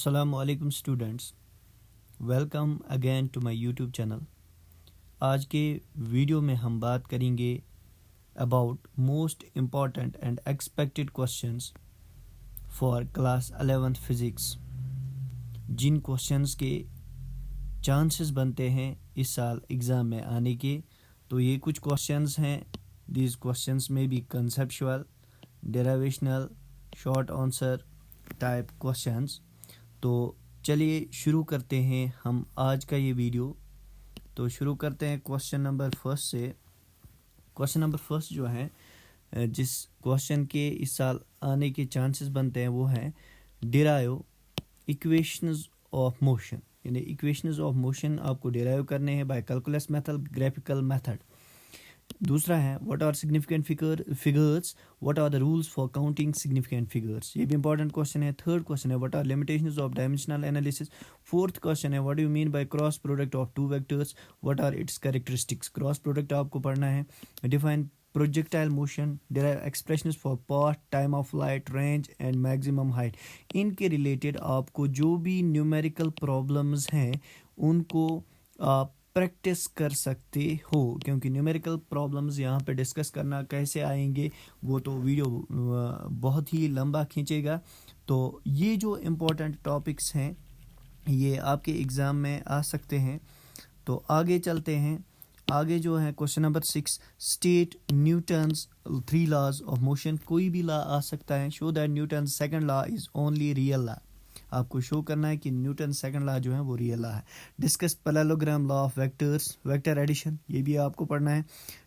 अस्सलाम वालेकुम students, welcome again to my YouTube channel. आज के वीडियो में हम बात करेंगे about most important and expected questions for class 11th physics, जिन क्वेश्चंस के चांसेस बनते हैं इस साल एग्ज़ाम में आने के। तो ये कुछ क्वेश्चंस हैं। दीज क्वेश्चंस में be conceptual, derivational, short answer type questions. तो चलिए शुरू करते हैं हम आज का ये वीडियो। तो शुरू करते हैं क्वेश्चन नंबर फर्स्ट से। क्वेश्चन नंबर फर्स्ट जो है, जिस क्वेश्चन के इस साल आने के चांसेस बनते हैं वो है डिराइव इक्वेशंस ऑफ मोशन। यानी इक्वेशंस ऑफ मोशन आपको डिराइव करने हैं by calculus method, graphical method. दूसरा है what are significant figures, what are the rules for counting significant figures. ये भी इंपॉर्टेंट क्वेश्चन है। थर्ड क्वेश्चन है what are limitations of dimensional analysis. Fourth question है what do you mean by cross product of two vectors, what are its characteristics. Cross product आपको पढ़ना है। Define projectile motion, derive expressions for path, time of flight, range and maximum height। इनके related आपको जो भी numerical problems हैं उनको आप प्रैक्टिस कर सकते हो, क्योंकि न्यूमेरिकल प्रॉब्लम्स यहाँ पे डिस्कस करना कैसे आएंगे वो तो वीडियो बहुत ही लंबा खींचेगा। तो ये जो इम्पोर्टेंट टॉपिक्स हैं ये आपके एग्ज़ाम में आ सकते हैं। तो आगे चलते हैं। आगे जो है question number 6, state Newton's 3 laws of motion. कोई भी लॉ आ सकता है। Show that Newton second law is only real law. आपको शो करना है कि न्यूटन सेकंड लॉ जो है वो रियल लॉ है। Discuss parallelogram law of vectors, vector addition, ये भी आपको पढ़ना है।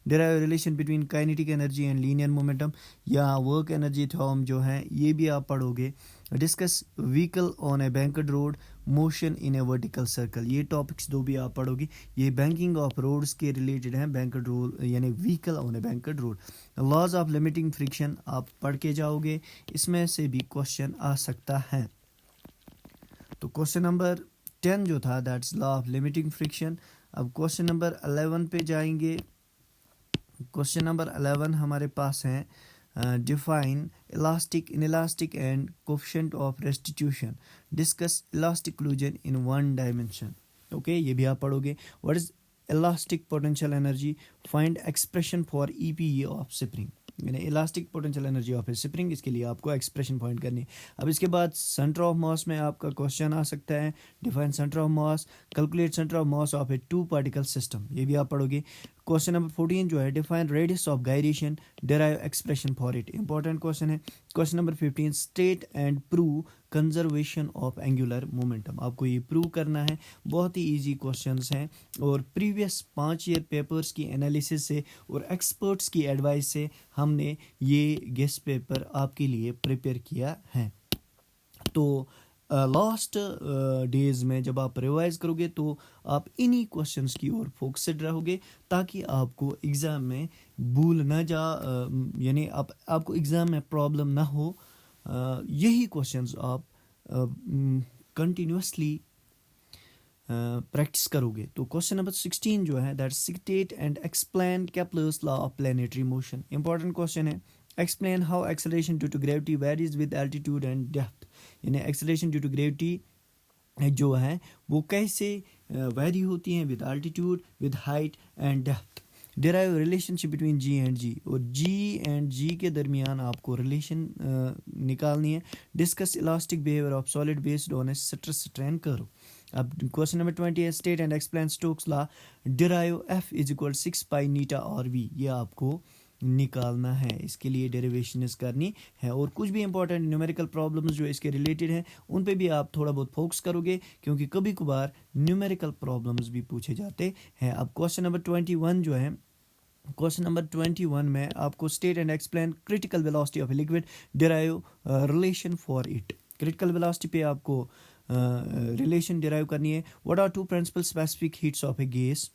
Derive relation between kinetic energy and linear momentum, या वर्क एनर्जी थ्योरम जो है ये भी आप पढ़ोगे। Discuss vehicle on a banked road, motion in a vertical circle, ये टॉपिक्स दो भी आप पढ़ोगे। ये बैंकिंग ऑफ रोड्स के रिलेटेड हैं, बैंक्ड रोड यानी vehicle on a banked road. Laws of limiting friction आप पढ़ के जाओगे, इसमें से भी क्वेश्चन आ सकता है। तो क्वेश्चन नंबर 10 जो था that's law of limiting friction. अब क्वेश्चन नंबर 11 पे जाएंगे। क्वेश्चन नंबर 11 हमारे पास है define elastic, inelastic and coefficient of restitution. Discuss elastic illusion in one dimension. Okay, ये भी आप पढ़ोगे। What is elastic potential energy, find expression for EPE of spring. यानी elastic potential energy of a spring, इसके लिए आपको expression find करनी है। अब इसके बाद सेंटर ऑफ मास में आपका क्वेश्चन आ सकता है। Define centre of mass, calculate centre of mass of a 2 particle system, ये भी आप पढ़ोगे। क्वेश्चन नंबर 14 जो है define radius of gyration, derive expression for it, important question है। Question number 15 state and prove conservation of angular momentum, आपको ये prove करना है। बहुत ही इजी क्वेश्चंस हैं और प्रीवियस 5 ईयर पेपर्स की एनालिसिस से और एक्सपर्ट्स की एडवाइस से हमने ये गेस्ट पेपर आपके लिए प्रिपेयर किया है। तो लास्ट डेज में जब आप रिवाइज करोगे तो आप इन्हीं क्वेश्चंस की ओर फोकस्ड रहोगे, ताकि आपको एग्ज़ाम में भूल ना जा, यानी आपको एग्ज़ाम में प्रॉब्लम ना हो। यही क्वेश्चंस आप कंटिन्यूसली प्रैक्टिस करोगे। तो क्वेश्चन नंबर 16 जो है that state and explain Kepler's law of planetary motion, important question है। Explain how acceleration due to gravity varies with altitude and depth. यानी एक्सेलरेशन ड्यू टू ग्रेविटी जो है वो कैसे वेरी होती हैं with altitude, with height and depth. Derive relationship between g and g, और g and जी के दरमियान आपको रिलेशन निकालनी है। Discuss elastic behaviour of solid based on A stress strain curve. अब क्वेश्चन नंबर 20 है state and explain Stokes law, derive F is equal 6 पाई नीटा और we, ये आपको निकालना है। इसके लिए डेरिवेशन करनी है। और कुछ भी इंपॉर्टेंट न्यूमेरिकल प्रॉब्लम्स जो इसके रिलेटेड हैं उन पे भी आप थोड़ा बहुत फोकस करोगे, क्योंकि कभी कभार न्यूमेरिकल प्रॉब्लम्स भी पूछे जाते हैं। अब क्वेश्चन नंबर 21 जो है, क्वेश्चन नंबर 21 में आपको state and explain critical velocity of a liquid, derive relation for it. Critical velocity पे आपको रिलेशन डिराइव करनी है। What are 2 principal specific heats of a gas,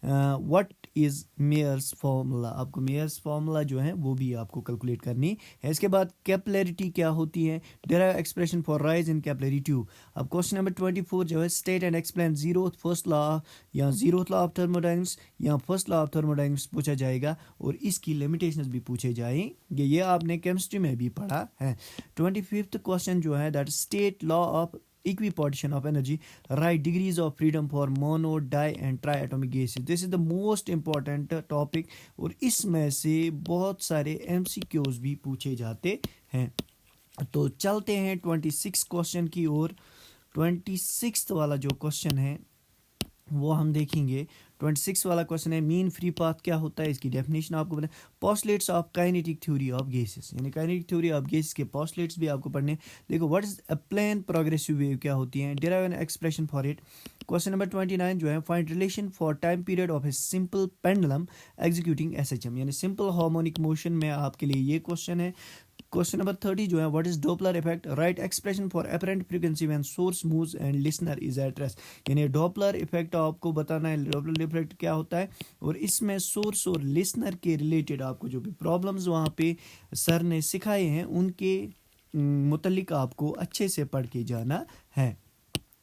what is Mayer's formula, आपको Mayer's formula जो है वो भी आपको कैलकुलेट करनी है। इसके बाद कैपिलरिटी क्या होती है, derive expression for rise in capillary tube. अब क्वेश्चन नंबर 24 जो है state and explain zeroth first law या जीरोथ लॉ ऑफ थर्मोडायनामिक्स या फर्स्ट लॉ ऑफ थर्मोडायनामिक्स पूछा जाएगा और इसकी लिमिटेशंस भी पूछे जाएंगे। ये आपने केमिस्ट्री में भी पढ़ा है। 25th क्वेश्चन जो है that state law of equipartition of energy, write degrees of freedom for mono, di and triatomic gases. This is the most important topic और इसमें से बहुत सारे MCQs भी पूछे जाते हैं। तो चलते हैं 26 क्वेश्चन की ओर। 26 वाला जो क्वेश्चन है वो हम देखेंगे। 26 वाला क्वेश्चन है मीन फ्री पाथ क्या होता है, इसकी डेफिनेशन आपको पता है। Postulates of kinetic theory of gases, यानी काइनेटिक थ्योरी ऑफ गैसेस के पोस्टलेट्स भी आपको पढ़ने। देखो what is a plane progressive wave क्या होती है, derive an expression for it. Question number 29 जो है find relation for time period of a simple pendulum executing SHM, यानी सिंपल हार्मोनिक मोशन में आपके लिए ये क्वेश्चन है। क्वेश्चन नंबर 30 जो है what is Doppler effect, right expression for apparent frequency when source moves and listener is at rest, यानी Doppler effect आपको बताना है। डॉपलर इफेक्ट क्या होता है और इसमें सोर्स और लिसनर के रिलेटेड आपको जो भी प्रॉब्लम्स वहाँ पे सर ने सिखाए हैं उनके मुतल्लिक आपको अच्छे से पढ़ के जाना है।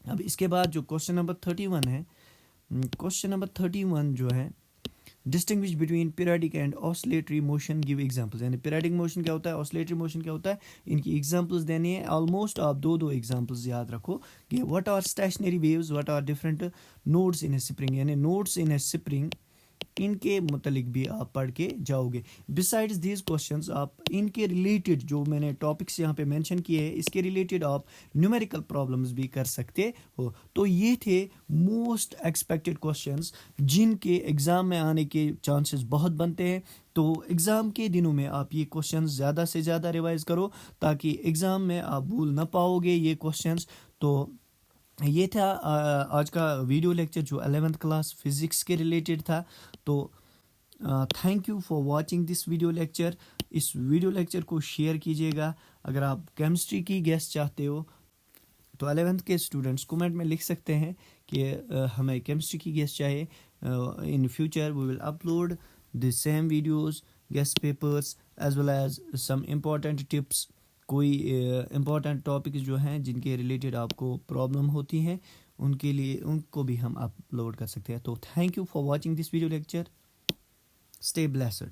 अब इसके बाद जो क्वेश्चन नंबर 31 है, क्वेश्चन नंबर 31 जो है distinguish between periodic and oscillatory motion, give examples, यानी पीरियडिक मोशन क्या होता है, ऑसिलेटरी मोशन क्या होता है, इनकी एग्जांपल्स देनी है। ऑलमोस्ट आप दो एग्जांपल्स याद रखो कि what are stationary waves, what are different nodes in a spring, यानी नोड्स इन ए स्प्रिंग इनके मुतलिक भी आप पढ़ के जाओगे। बिसाइड्स दीज क्वेश्चंस आप इनके रिलेटेड जो मैंने टॉपिक्स यहाँ पे मेंशन किए हैं इसके रिलेटेड आप न्यूमेरिकल प्रॉब्लम्स भी कर सकते हो। तो ये थे मोस्ट एक्सपेक्टेड क्वेश्चंस जिनके एग्ज़ाम में आने के चांसेस बहुत बनते हैं। तो एग्ज़ाम के दिनों में आप ये क्वेश्चंस ज़्यादा से ज़्यादा रिवाइज करो ताकि एग्ज़ाम में आप भूल ना पाओगे ये क्वेश्चंस। तो ये था आज का वीडियो लेक्चर जो 11th क्लास फिज़िक्स के रिलेटेड था। तो thank you for watching this video lecture. इस वीडियो लेक्चर को शेयर कीजिएगा। अगर आप केमिस्ट्री की गेस्ट चाहते हो तो 11th के स्टूडेंट्स कमेंट में लिख सकते हैं कि हमें केमिस्ट्री की गेस्ट चाहिए। In future we will upload the same videos, guess papers as well as some important tips. कोई इम्पॉर्टेंट टॉपिक्स जो हैं जिनके रिलेटेड आपको प्रॉब्लम होती हैं उनके लिए उनको भी हम अपलोड कर सकते हैं। तो thank you for watching this video lecture. Stay blessed.